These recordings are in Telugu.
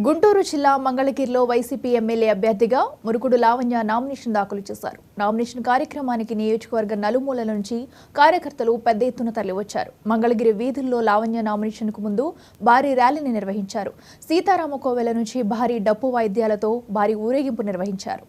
గుంటూరు జిల్లా మంగళగిరిలో వైసీపీ ఎమ్మెల్యే అభ్యర్థిగా మురుగుడు లావణ్య నామినేషన్ దాఖలు చేశారు. నామినేషన్ కార్యక్రమానికి నియోజకవర్గ నలుమూలల నుంచి కార్యకర్తలు పెద్ద ఎత్తున తరలివచ్చారు. మంగళగిరి వీధుల్లో లావణ్య నామినేషన్కు ముందు భారీ ర్యాలీని నిర్వహించారు. సీతారామ కోవెల నుంచి భారీ డప్పు వాయిద్యాలతో భారీ ఊరేగింపు నిర్వహించారు.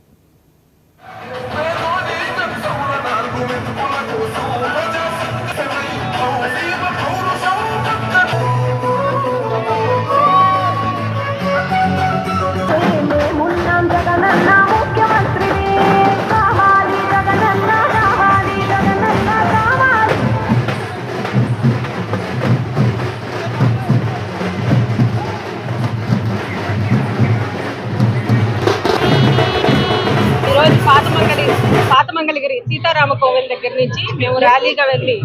పాత మంగళగిరి సీతారామ కోవెల దగ్గర నుంచి మేము ర్యాలీగా వెళ్ళి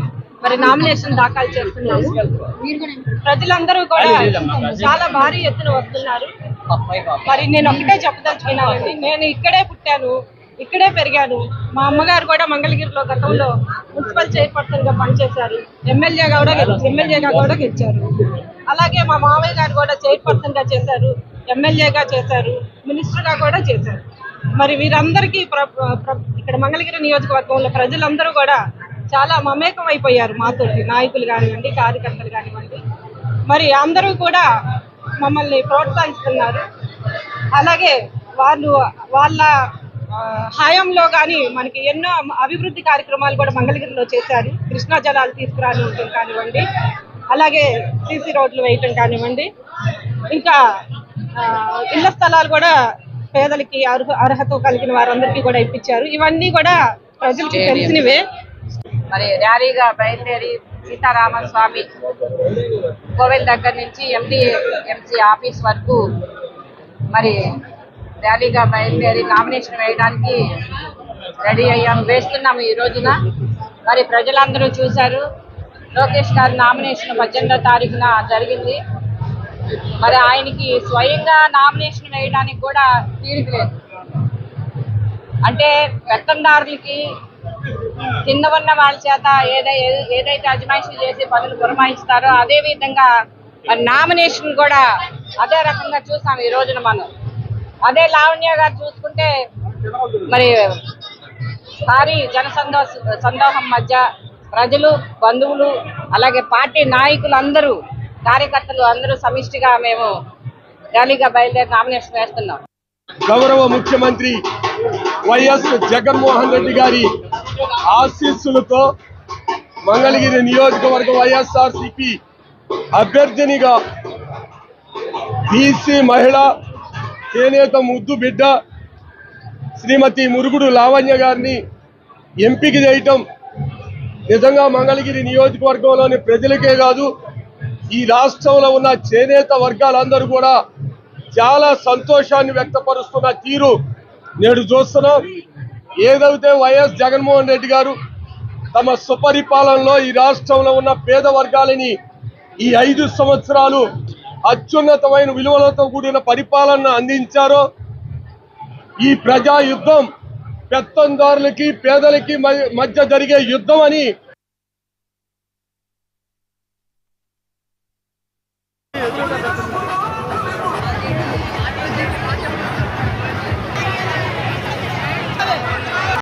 మరి నామినేషన్ దాఖలు చేస్తున్నాము. ప్రజలందరూ కూడా చాలా భారీ ఎత్తున వస్తున్నారు. మరి నేను ఒకటే చెప్పదలుచుకున్నానండి, నేను ఇక్కడే పుట్టాను, ఇక్కడే పెరిగాను. మా అమ్మగారు కూడా మంగళగిరిలో గతంలో మున్సిపల్ చైర్పర్సన్ గా పనిచేశారు, ఎమ్మెల్యేగా కూడా గెలిచారు. అలాగే మా మామయ్య గారు కూడా చైర్పర్సన్ గా చేశారు, ఎమ్మెల్యేగా చేశారు, మినిస్టర్ గా కూడా చేశారు. మరి వీరందరికీ ఇక్కడ మంగళగిరి నియోజకవర్గంలో ప్రజలందరూ కూడా చాలా మమేకం అయిపోయారు మాతోటి, నాయకులు కానివ్వండి, కార్యకర్తలు కానివ్వండి. మరి అందరూ కూడా మమ్మల్ని ప్రోత్సహిస్తున్నారు. అలాగే వాళ్ళ హయాంలో కానీ మనకి ఎన్నో అభివృద్ధి కార్యక్రమాలు కూడా మంగళగిరిలో చేశారు. కృష్ణా జలాలు తీసుకురాని ఉండటం కానివ్వండి, అలాగే సీసీ రోడ్లు వేయటం కానివ్వండి, ఇంకా ఇళ్ల స్థలాలు కూడా పేదలకి అర్హత కలిగిన వారందరికీ కూడా ఇప్పించారు. ఇవన్నీ కూడా ప్రజలకి తెలిసినవే. మరి ర్యాలీగా బయలుదేరి సీతారామస్వామి కోవెల దగ్గర నుంచి ఎంసీ ఆఫీస్ వరకు మరి ర్యాలీగా బయలుదేరి నామినేషన్ వేయడానికి రెడీ వేస్తున్నాము ఈ రోజున. మరి ప్రజలందరూ చూశారు, లోకేష్ గారి నామినేషన్ 18వ తారీఖున జరిగింది. మరి ఆయనకి స్వయంగా నామినేషన్ వేయడానికి కూడా తీరిక లేదు. అంటే పెత్తందారులకి కింద ఉన్న వాళ్ళ చేత ఏదైతే అజమాయిషీ చేసి పనులు పురమాయిస్తారో అదే విధంగా మరి నామినేషన్ కూడా అదే రకంగా చూసాం ఈ రోజున మనం. అదే లావణ్య గారు చూసుకుంటే మరి భారీ సందోహం మధ్య ప్రజలు, బంధువులు, అలాగే పార్టీ నాయకులు అందరూ, కార్యకర్తలు అందరూ సమిష్టిగా మేము ర్యాలీగా బయలుదేరి నామినేషన్ వేస్తున్నాం. గౌరవ ముఖ్యమంత్రి వైఎస్ జగన్మోహన్ రెడ్డి గారి ఆశీస్సులతో మంగళగిరి నియోజకవర్గ వైఎస్ఆర్సీపీ అభ్యర్థినిగా బీసీ మహిళ, చేనేత ముద్దు బిడ్డ శ్రీమతి మురుగుడు లావణ్య గారిని ఎంపిక చేయటం నిజంగా మంగళగిరి నియోజకవర్గంలోని ప్రజలకే కాదు, ఈ రాష్ట్రంలో ఉన్న చేనేత వర్గాలందరూ కూడా చాలా సంతోషాన్ని వ్యక్తపరుస్తున్న తీరు నేడు చూస్తున్నాం. ఏదైతే వైఎస్ జగన్మోహన్ రెడ్డి గారు తమ సుపరిపాలనలో ఈ రాష్ట్రంలో ఉన్న పేద వర్గాలని ఈ 5 సంవత్సరాలు అత్యున్నతమైన విలువలతో కూడిన పరిపాలన అందించారో, ఈ ప్రజా యుద్ధం పెత్తందారులకి పేదలకి మధ్య జరిగే యుద్ధం అని